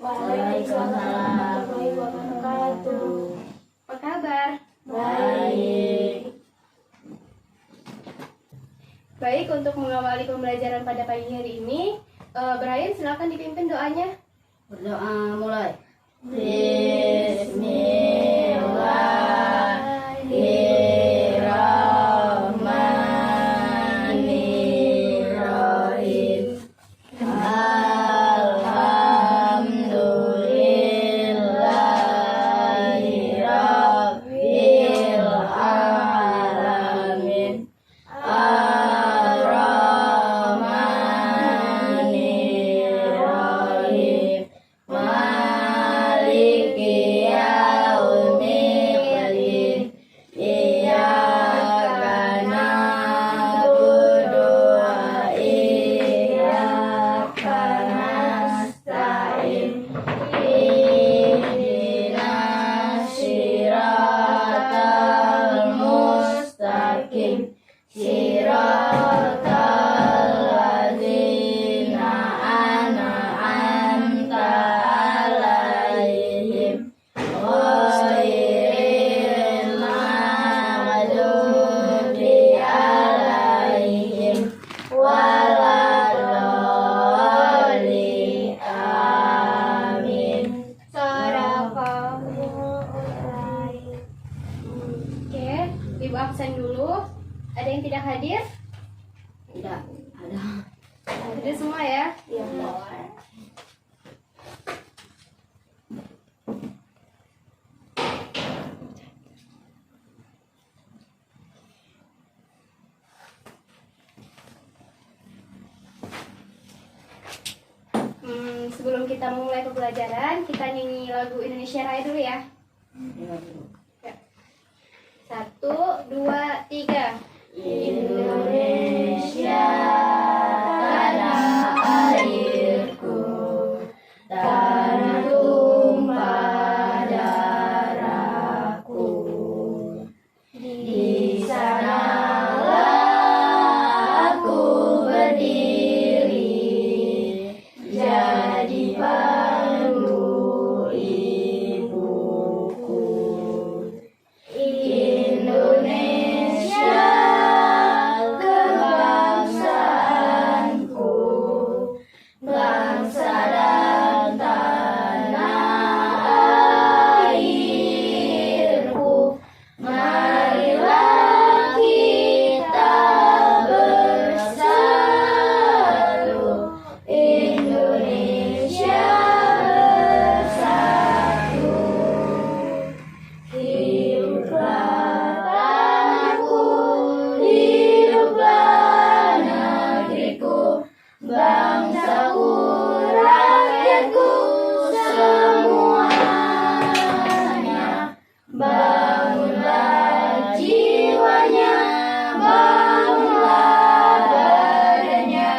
Waalaikumsalam warahmatullahi wabarakatuh. Apa kabar? Baik. Baik, untuk mengawali pembelajaran pada pagi hari ini, Brian silakan dipimpin doanya. Berdoa mulai. Bismillahirrahmanirrahim. Alhamdulillahi rabbil alamin. Ar-Rahmanir-Rahim. Maliki yaumiddin. Iyyaka na'budu wa iyyaka nasta'in. Ihdinas siratal mustaqim. Siratal ladzina an'amta 'alaihim ghairil maghdubi 'alaihim waladdallin. Amin. Oke, Ibu absen dulu. Ada yang tidak hadir? Tidak ada. Hadir semua ya? Iya. Sebelum kita memulai pembelajaran, kita nyanyi lagu Indonesia Raya dulu ya. Ya. 1, 2, 3. Indonesia tanah airku, tanah tumpah darahku. Di sanalah aku berdiri, jadi pandu ibuku. Indonesia kebangsaanku, bangsa dan tanah airku. Marilah kita bersatu, Indonesia bersatu. Hiduplah tanahku, hiduplah negeriku, bangsaku, rakyatku semuanya. Bangunlah jiwanya, bangunlah badannya,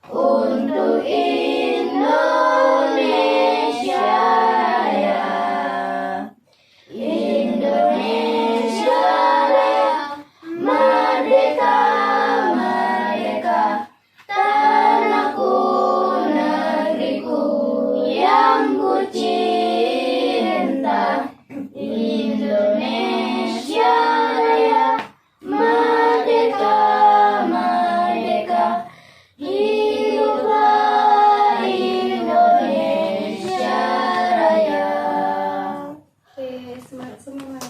untuk Indonesia Raya. Indonesia Raya, merdeka, merdeka, tanahku, negeriku yang ku cinta. Indonesia Raya, merdeka, merdeka, hiduplah Indonesia Raya. Oke, semangat semua.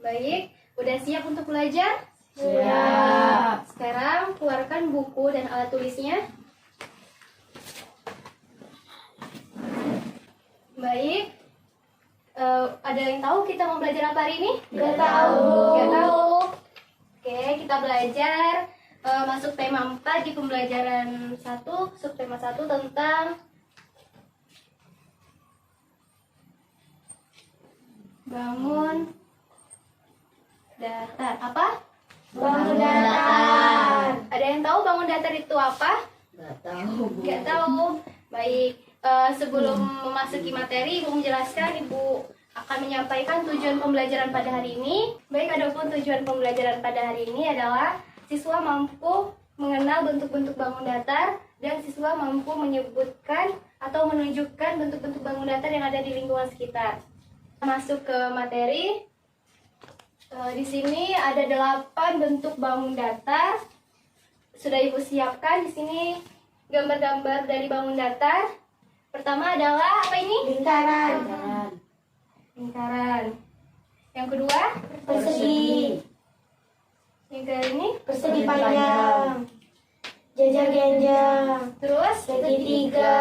Baik, udah siap untuk belajar? Siap. Sekarang keluarkan buku dan alat tulisnya. Baik. Ada yang tahu kita mau belajar apa hari ini? Nggak tahu. Nggak tahu. Oke, kita belajar masuk tema 4 di pembelajaran 1, subtema 1 tentang bangun datar. Apa? Bangun datar. Ada yang tahu bangun datar itu apa? Nggak tahu. Nggak tahu. Baik, sebelum memasuki materi, Ibu menjelaskan, Ibu akan menyampaikan tujuan pembelajaran pada hari ini. Baik, adapun tujuan pembelajaran pada hari ini adalah siswa mampu mengenal bentuk-bentuk bangun datar dan siswa mampu menyebutkan atau atau menunjukkan bentuk-bentuk bangun datar yang ada di lingkungan sekitar. Masuk ke materi. Di sini ada 8 bentuk bangun datar. Sudah Ibu siapkan di sini gambar-gambar dari bangun datar. Pertama adalah apa ini? Lingkaran. Lingkaran. Yang kedua? Persegi. Yang ini? Persegi panjang. Jajar genjang. Terus? Segitiga.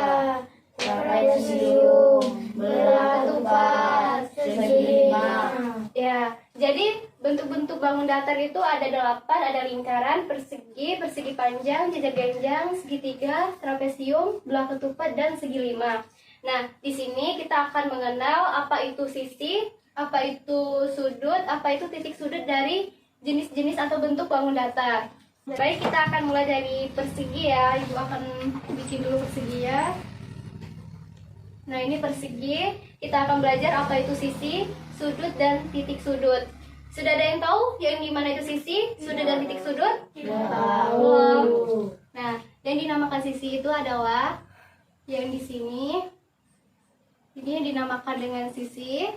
Trapesium. Belah ketupat. Segi 5. Ya, jadi bentuk-bentuk bangun datar itu ada 8, ada lingkaran, persegi, persegi panjang, jajar genjang, segitiga, trapesium, belah ketupat, dan segi 5. Nah, di sini kita akan mengenal apa itu sisi, apa itu sudut, apa itu titik sudut dari jenis-jenis atau bentuk bangun datar. Baik, kita akan mulai dari persegi ya. Ibu akan bikin dulu persegi ya. Nah, ini persegi. Kita akan belajar apa itu sisi, sudut, dan titik sudut. Sudah ada yang tahu yang di mana itu sisi, sudut, dan titik sudut? Tahu. Nah, yang dinamakan sisi itu adalah yang di sini. Ini yang dinamakan dengan sisi.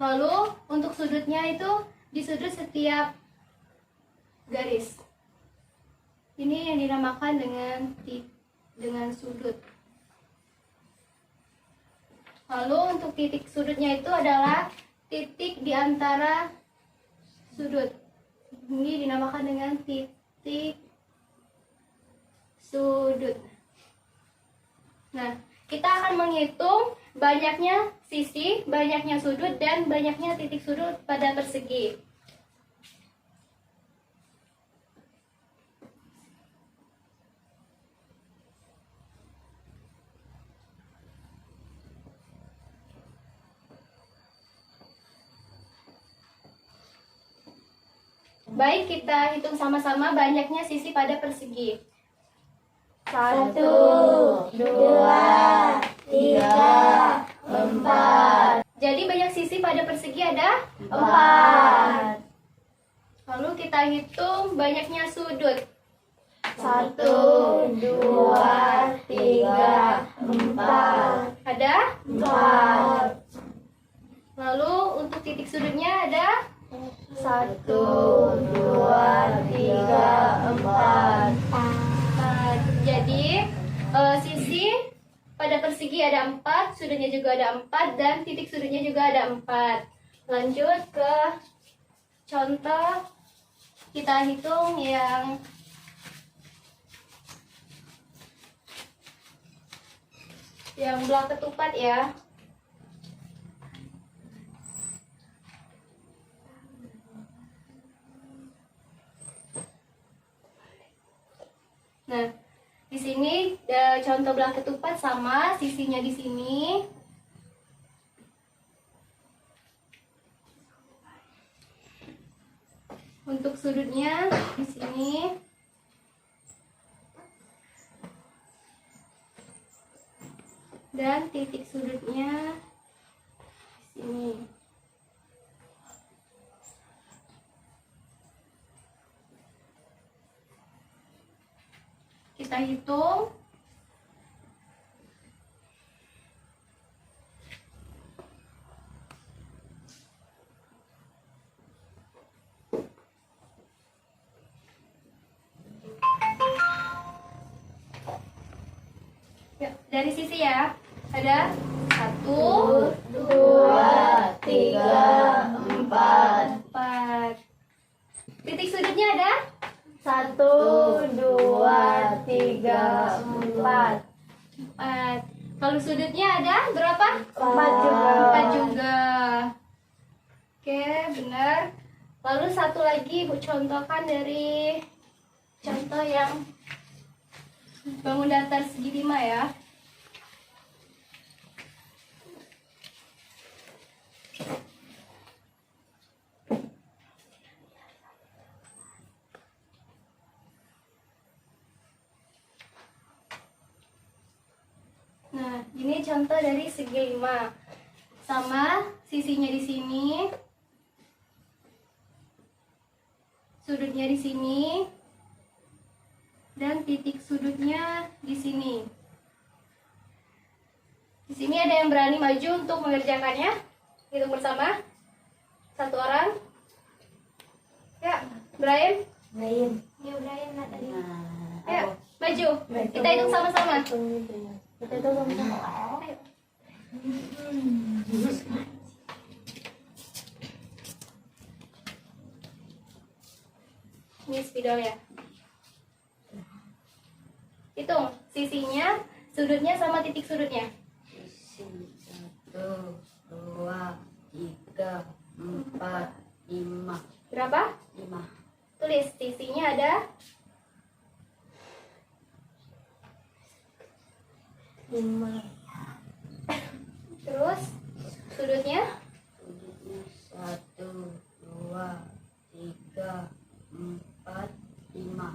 Lalu untuk sudutnya itu di sudut setiap garis. Ini yang dinamakan dengan sudut. Lalu untuk titik sudutnya itu adalah titik di antara sudut. Ini dinamakan dengan titik sudut. Nah, kita akan menghitung banyaknya sisi, banyaknya sudut, dan banyaknya titik sudut pada persegi. Baik, kita hitung sama-sama banyaknya sisi pada persegi. 1, 2, 3, 4. Jadi banyak sisi pada persegi ada 4. Lalu kita hitung banyaknya sudut. 1, 2, 3, 4. Ada 4. Lalu untuk titik sudutnya ada 1, 2, 3, 4. Jadi sisi pada persegi ada 4, sudutnya juga ada 4, dan titik sudutnya juga ada 4. Lanjut ke contoh, kita hitung yang belah ketupat ya. Nah, di sini contoh belah ketupat sama sisinya di sini. Untuk sudutnya di sini. Dan titik sudutnya di sini. Kita hitung. Ya, dari sisi ya. Ada 1, 2, 3, 4. 4. Titik sudutnya ada 1, 2, 3, 4. 4. Kalau sudutnya ada berapa? 4 juga. 4 juga. Oke, benar. Lalu satu lagi Ibu contohkan dari contoh yang bangun datar segi 5 ya. Nah, ini contoh dari segi 5. Sama sisinya di sini. Sudutnya di sini. dan titik sudutnya di sini. Di sini ada yang berani maju untuk mengerjakannya? Hitung bersama. Satu orang. Ya, Brian. Lain. Ya, Brian lah tadi. Nah, Ya, maju. Kita hitung sama-sama. Kita itu sama. Ayo. Ini spidol ya. Hitung sisinya, sudutnya sama titik sudutnya. sisi 1, 2, 3, 4, 5. Berapa? 5. Tulis sisinya ada 5. terus sudutnya Sudutnya 1, 2, 3, 4, 5.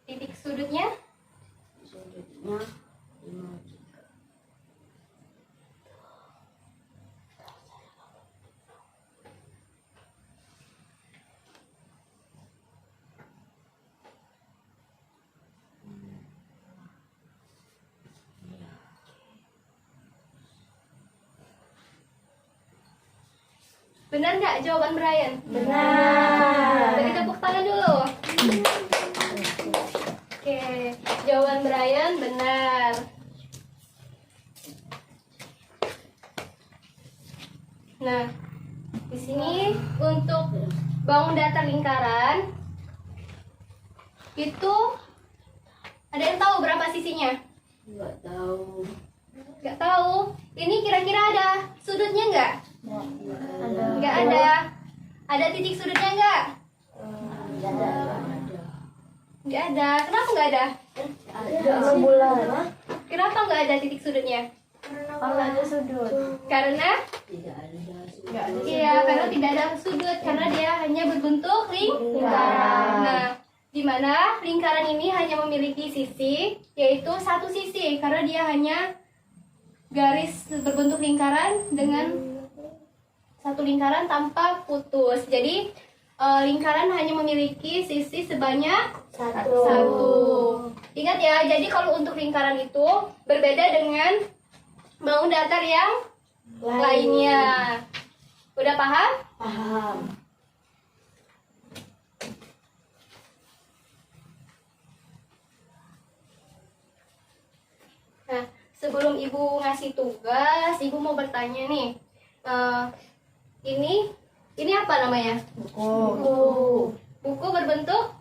titik sudutnya Sudutnya 5 juga. benar nggak jawaban Brian? Benar. Beri tepuk tangan dulu. Oke, jawaban Brian benar. Nah, di sini untuk bangun datar lingkaran itu ada yang tahu berapa sisinya? Enggak tahu. Nggak tahu. Ini kira-kira ada sudutnya nggak? Ada. Nggak ada. Ada titik sudutnya nggak? Ada. Nggak ada. Kenapa nggak ada? Ada bulan. Kenapa nggak ada titik sudutnya? Kalau ada sudut. Karena Tidak ada Nggak ada. iya, karena tidak ada sudut, karena dia hanya berbentuk lingkaran. Nah, di mana lingkaran ini hanya memiliki sisi, yaitu satu sisi, karena dia hanya garis berbentuk lingkaran dengan satu lingkaran tanpa putus. Jadi lingkaran hanya memiliki sisi sebanyak satu. Ingat ya, jadi kalau untuk lingkaran itu berbeda dengan bangun datar yang lainnya. Udah paham? Paham. Nah, sebelum ibu ngasih tugas, ibu mau bertanya nih. Ini apa namanya? Buku. Buku berbentuk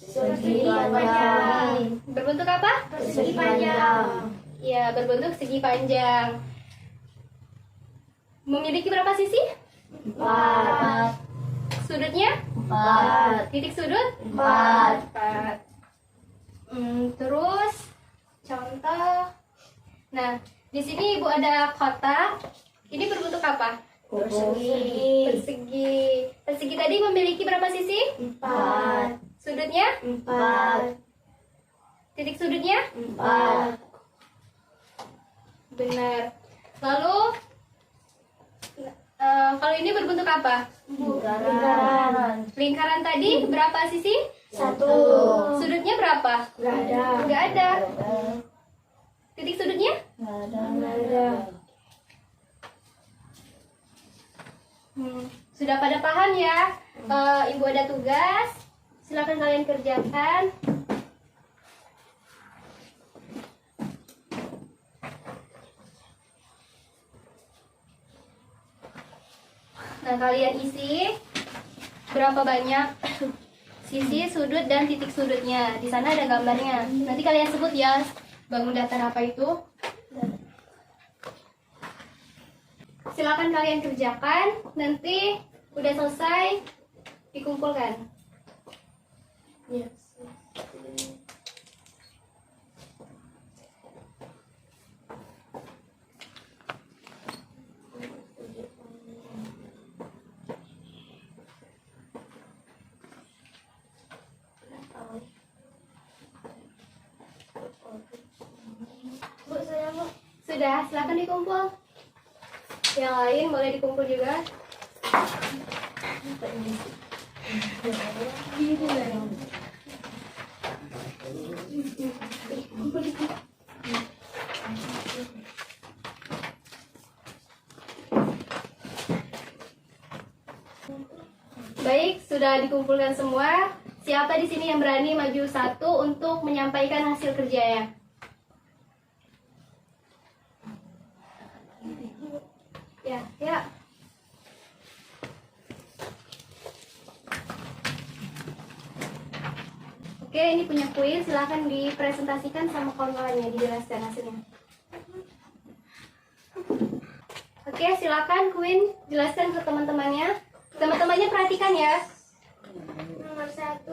Segi panjang. berbentuk apa? Persegi panjang. Ya, berbentuk segi panjang. Memiliki berapa sisi? 4. Sudutnya? 4. Titik sudut? 4. 4. Terus contoh. Nah, di sini ibu ada kotak. Ini berbentuk apa? Persegi. Persegi. Persegi tadi memiliki berapa sisi? 4. Sudutnya? 4. Titik sudutnya? 4. Benar. Lalu kalau ini berbentuk apa? Lingkaran. Lingkaran tadi berapa sisi? 1. Sudutnya berapa? Nggak ada. Nggak ada. Titik sudutnya? Nggak ada. Sudah pada paham ya? Ibu ada tugas. Silakan kalian kerjakan. Nah, kalian isi berapa banyak sisi, sudut, dan titik sudutnya. Di sana ada gambarnya. Nanti kalian sebut ya bangun datar apa itu. Silakan kalian kerjakan. Nanti udah selesai dikumpulkan. Ya. Sudah, silakan dikumpul. Yang lain boleh dikumpul juga. Baik, sudah dikumpulkan semua. Siapa di sini yang berani maju satu untuk menyampaikan hasil kerjanya? Ya, ya. Oke, ini punya kuis. Silahkan dipresentasikan sama kawan-kawannya, dijelaskan hasilnya. Oke, silakan Queen jelaskan ke teman-temannya. Teman-temannya perhatikan ya. Nomor 1.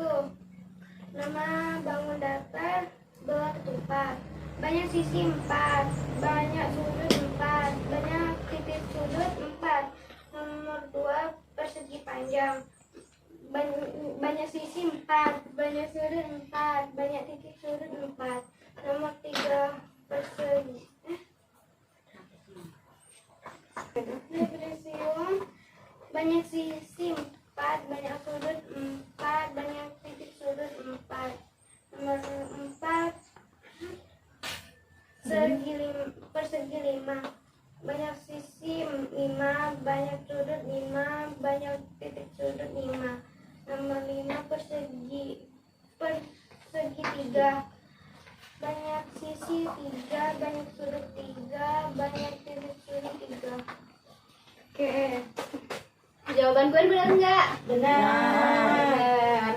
Nama bangun datar belah ketupat. Banyak sisi 4. Banyak sudut 4. Banyak titik sudut 4. Nomor 2. Persegi panjang. Banyak sisi 4. Banyak sudut 4. Banyak titik sudut 4. Nomor 3. Persegi trapesium. Banyak sisi 4, banyak sudut 4, banyak titik sudut 4. Nomor 4. Persegi 5. Banyak sisi 5, banyak sudut 5, banyak titik sudut 5. Nomor 5. Persegi 3. Banyak sisi 3, banyak sudut 3, banyak titik sudut 3. Oke. Jawaban Queen benar nggak? Benar.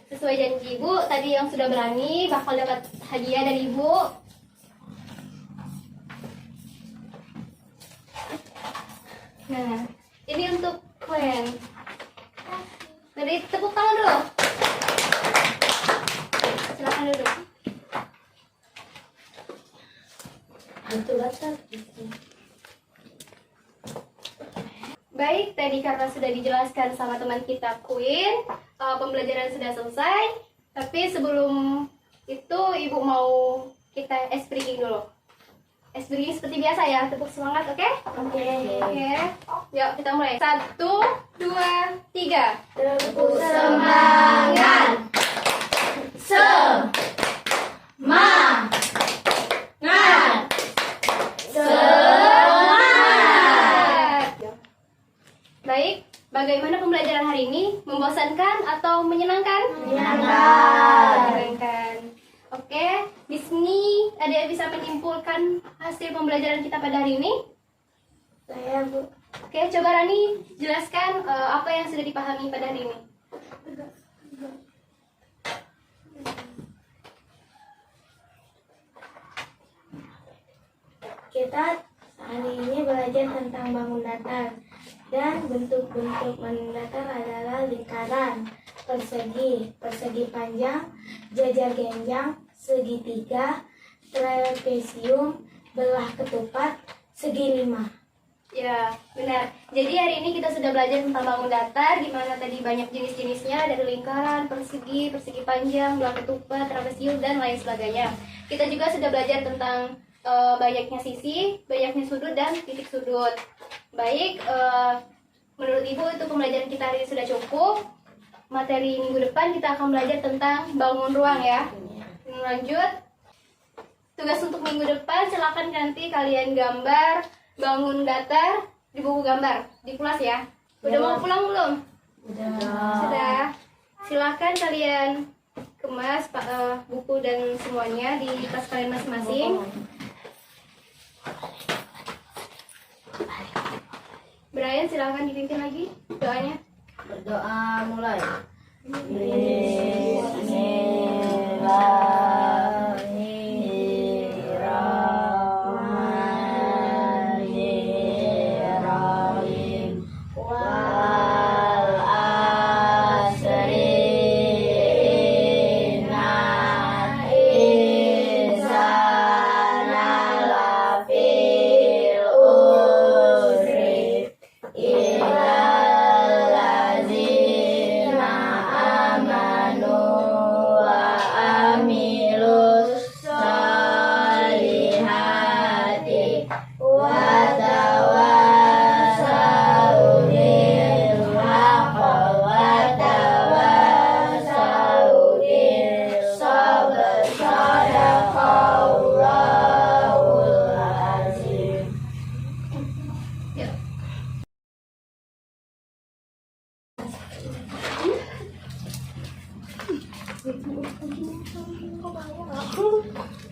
Sesuai janji Ibu, tadi yang sudah berani bakal dapat hadiah dari Ibu. Nah, ini untuk Queen. Beri tepuk tangan dulu. Silakan duduk. Baik, tadi karena sudah dijelaskan sama teman kita Queen, pembelajaran sudah selesai. Tapi sebelum itu Ibu mau kita ice breaking dulu. Ice breaking seperti biasa ya, tepuk semangat, oke? Oke. Oke, yuk kita mulai. 1, 2, 3. Tepuk Semangat. Baik, bagaimana pembelajaran hari ini? Membosankan atau menyenangkan? Menyenangkan. Oke, di sini ada yang bisa menyimpulkan hasil pembelajaran kita pada hari ini? Saya, Bu. Oke, coba Rani jelaskan apa yang sudah dipahami pada hari ini. Kita hari ini belajar tentang bangun datar. Dan bentuk-bentuk bangun datar adalah lingkaran, persegi panjang, jajar genjang, segitiga, trapesium, belah ketupat, segi 5. Ya, benar. Jadi hari ini kita sudah belajar tentang bangun datar, di mana tadi banyak jenis-jenisnya, dari lingkaran, persegi panjang, belah ketupat, trapesium, dan lain sebagainya. Kita juga sudah belajar tentang banyaknya sisi, banyaknya sudut, dan titik sudut. Baik, menurut Ibu itu pembelajaran kita hari ini sudah cukup. Materi minggu depan kita akan belajar tentang bangun ruang ya. Lanjut. Tugas untuk minggu depan, silakan nanti kalian gambar bangun datar di buku gambar di kelas ya. Udah mau pulang belum? Sudah. Silakan kalian kemas buku dan semuanya di kelas kalian masing-masing. Brian, silakan dipimpin lagi doanya. Berdoa mulai. Bismillahirrahmanirrahim. Wal asri innal insana lafil usri illallazina amanu wa amilu Kok banyak?